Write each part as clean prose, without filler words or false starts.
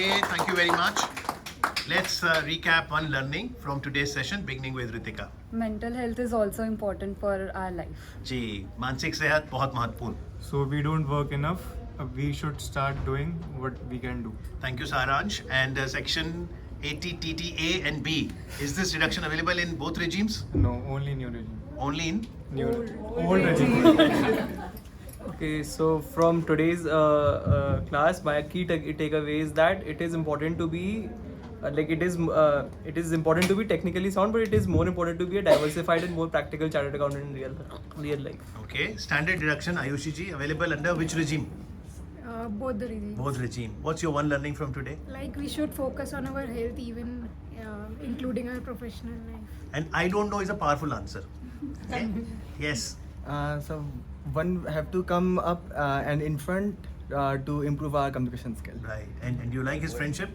Okay, thank you very much. Let's recap one learning from today's session, beginning with Ritika. Mental health is also important for our life. जी, मानसिक सेहत बहुत महत्वपूर्ण. So we don't work enough. We should start doing what we can do. Thank you, Saransh. And section 80 TTA and B. Is this reduction available in both regimes? No, only new regime. Only in? Old regime. Okay, so from today's class, my key takeaway is that it is important to be it is important to be technically sound, but it is more important to be a diversified and more practical chartered accountant in real life. Okay. Standard deduction, Ayushi ji, available under which regime? Both the reasons. Both regime. What's your one learning from today? Like we should focus on our health, even including our professional life. And I don't know is a powerful answer. Okay? Yes. So one have to come up and in front to improve our communication skill. Right. And you like his friendship?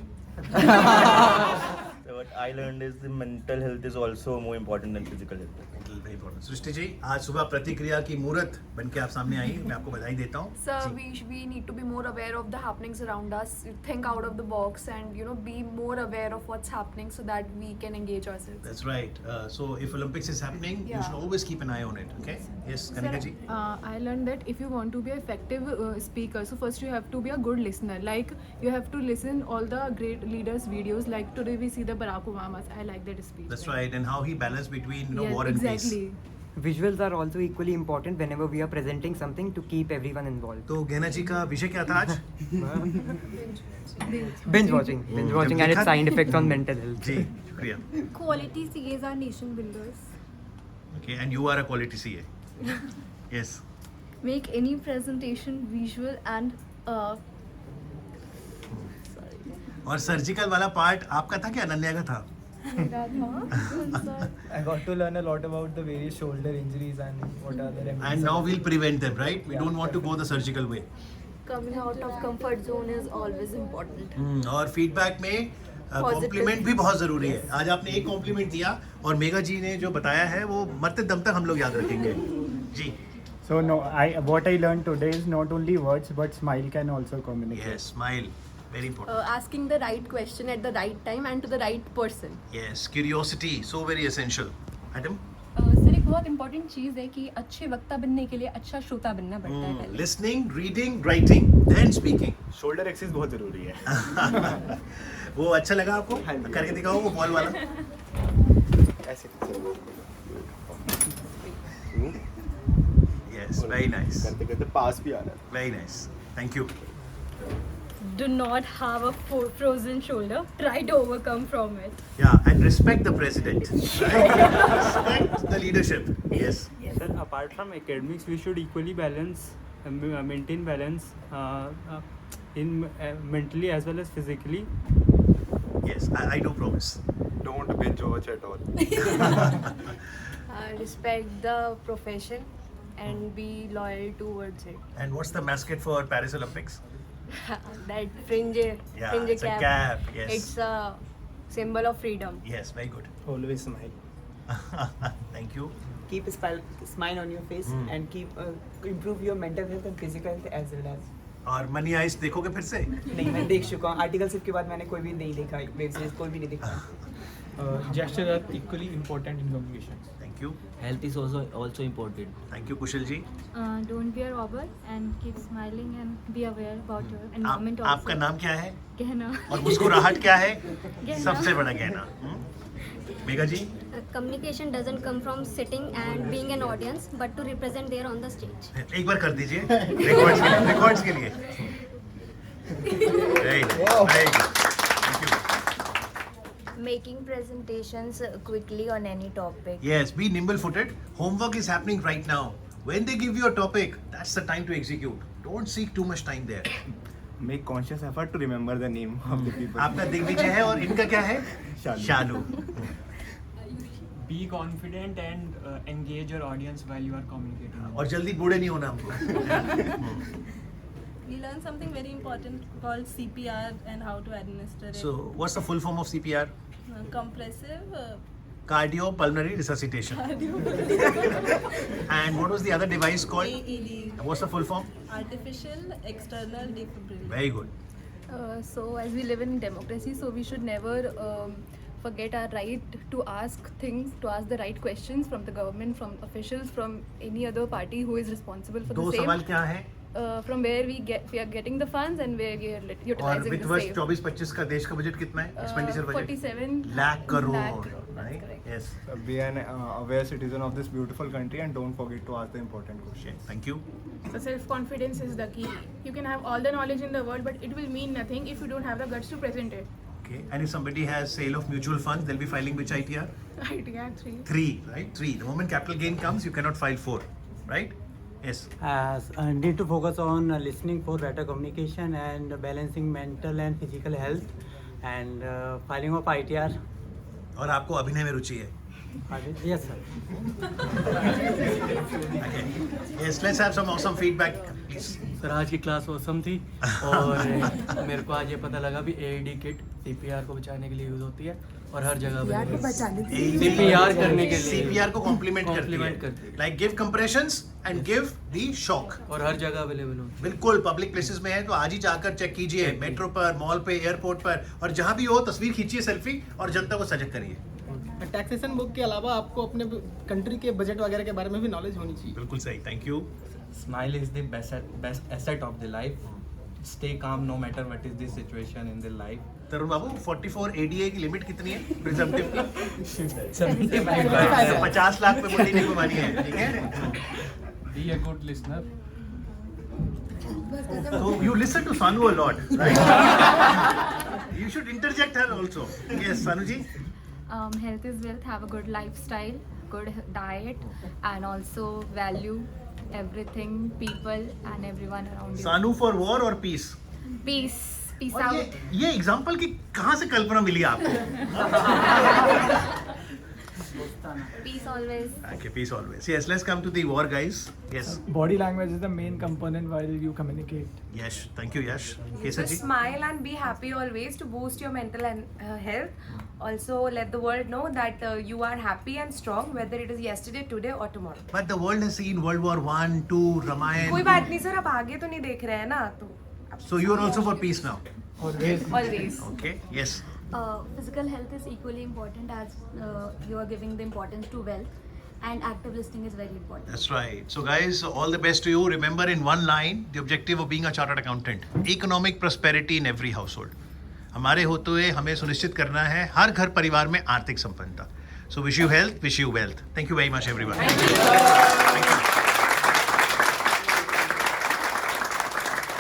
So what I learned is the mental health is also more important than physical health. Very important. Srishti ji, आज सुबह प्रतिक्रिया की मूर्त बन के आप सामने आई. मैं आपको बधाई देता हूँ. Sir, ji. we need to be more aware of the happenings around us, think out of the box, and be more aware of what's happening so that we can engage ourselves. That's right. So if Olympics is happening, you Yeah. should always keep an eye on it. Okay? Yes, Kanika ji. I learned that if you want to be an effective speaker, so first you have to be a good listener. Like you have to listen all the great leaders' videos. Like today we see the Barack Obama's. I like that speech. That's right. And how he balanced between Yes, war and exactly. peace. Visuals are also equally important whenever we are presenting something to keep everyone involved. तो गहना जी का विषय क्या था आज? Binge watching and its side effects on mental health. जी, शुक्रिया. Quality CAs are nation builders. Okay, and you are a quality CA. Yes. Make any presentation visual and और surgical वाला पार्ट आपका था क्या अनन्या का था? I got to learn a lot about the various shoulder injuries and what are the remedies. And now we'll prevent them, right? We don't want to go the surgical way. coming out of comfort zone is always important. और feedback में complement भी बहुत ज़रूरी है. आज आपने एक complement दिया और मेगा जी ने जो बताया है वो मरते दम तक हम लोग याद रखेंगे. जी. So no, what I learned today is not only words but smile can also communicate. Yes, smile. Very important. Asking the right question at the right time and to the right person. Yes, curiosity, so very essential. Adam? Sir एक बहुत important चीज़ है कि अच्छे वक्ता बनने के लिए अच्छा श्रोता बनना पड़ता है पहले. Listening, reading, writing, then speaking. Shoulder exercise बहुत जरूरी है. वो अच्छा लगा आपको? करके दिखाओ वो बॉल वाला. ऐसे. Yes, very nice. करते करते पास भी आ रहा है. Very nice. Thank you. Do not have a frozen shoulder. Try to overcome from it. Yeah, and respect the president. Right? Respect the leadership. Yes. Sir, apart from academics, we should equally balance, maintain balance in mentally as well as physically. Yes, I do promise. Don't binge watch at all. Respect the profession and be loyal towards it. And what's the mascot for Paris Olympics? That fringe Yeah, it's a cap. Yes. It's a symbol of freedom. Yes, very good. Always smile. Thank you. Keep a smile on your face and keep improve your mental health and physical health as well as. और money ice देखोगे फिर से? नहीं, मैं देख चुका हूँ. Article सिर्फ के बाद मैंने कोई भी नहीं देखा. वेब सीरीज कोई भी नहीं देखा. Gestures are equally important in communication. Thank you. Health is also important. Thank you, Kushal ji. Don't be a robber and keep smiling and be aware about your आप, environment also. आपका नाम क्या है? Gehna. और मुस्कुराहट क्या है? गहना. सबसे बड़ा गहना. Megha ji? Communication doesn't come from sitting and being an audience, but to represent there on the stage. एक बार कर दीजिए. रिकॉर्ड्स के लिए. Very good. Very good. Thank you. Making presentations quickly on any topic. Yes, be nimble-footed. Homework is happening right now. When they give you a topic, that's the time to execute. Don't seek too much time there. Make conscious effort to remember the name of the people. आपका दिग्विजय है और इनका क्या है? शालू. Be confident and engage your audience while you are communicating. और जल्दी बूढ़े नहीं होना हमको. We learned something very important called CPR and how to administer it. So, what's the full form of CPR? Compressive. Cardiopulmonary resuscitation. And what was the other device called? AED. What's the full form? Artificial external defibrillator. Very good. So as we live in democracy, so we should never forget our right to ask things, to ask the right questions from the government, from officials, from any other party who is responsible for दो the same. सवाल क्या है? From where we are getting the funds and where we are और utilizing वित्त the वर्ष same. 24-25 का देश का बजट कितना है? Expenditure budget 47 lakh crore, that's right? correct. Yes. Be an aware citizen of this beautiful country and don't forget to ask the important questions. Thank you. So self-confidence is the key. You can have all the knowledge in the world, but it will mean nothing if you don't have the guts to present it. Okay. And if somebody has sale of mutual funds, they'll be filing which ITR? ITR 3. 3, right? 3. The moment capital gain comes, you cannot file 4, right? Yes. Need to focus on listening for better communication and balancing mental and physical health and filing of ITR. और आपको अभिनय में रुचि है? Yes, sir. Okay. Yes, let's have some awesome feedback, please. Sir आज की class awesome थी और मेरे को आज ये पता लगा भी AED किट CPR को बचाने के लिए यूज होती है और हर जगह CPR करने के लिए CPR को कॉम्प्लीमेंट करती करती है. Like give compressions and give the shock. और हर जगह अवेलेबल होती बिल्कुल पब्लिक प्लेसेस में है तो आज ही जाकर चेक कीजिए, मेट्रो पर, मॉल पे, एयरपोर्ट पर, और जहां भी हो तस्वीर खींचिए सेल्फी और जनता को सजग करिए. टैक्सेशन बुक के अलावा आपको अपने कंट्री के बजट वगैरह के बारे में भी नॉलेज होनी चाहिए. बिल्कुल सही. Thank you. Smile is the best asset of the life. Stay calm no matter what is the situation in the life. Tarun Babu 44 ADA की लिमिट कितनी है प्रिजम्पटिव की? 75. 50 लाख पे मोदी ने घुमानी है, ठीक है? Be a good listener. So you listen to Sanu a lot, right? You should interject her also. Yes, Sanu ji. Health is wealth. Have a good lifestyle, good diet, and also value everything, people, and everyone around you. Sanu for war or peace? Peace. Peace और out. ये example की कहाँ से कल्पना मिली आपको? Peace always. Okay, peace always. Yes, let's come to the war, guys. Yes. Body language is the main component while you communicate. Yash, thank you, Yash. Kesar ji. Smile and be happy always to boost your mental and health. Also, let the world know that you are happy and strong, whether it is yesterday, today, or tomorrow. But the world has seen World War 1, 2, Ramayan. कोई बात नहीं sir, अब आगे तो नहीं देख रहे हैं ना तो. So you are also for peace now. Always. Okay. Yes. Physical health is equally important as you are giving the importance to wealth, and active listening is very important. That's right. So guys, all the best to you. Remember in one line, the objective of being a chartered accountant, economic prosperity in every household. हमारे होते हुए हमें सुनिश्चित करना है हर घर परिवार में आर्थिक संपन्नता. So wish you health, wish you wealth. Thank you very much everyone.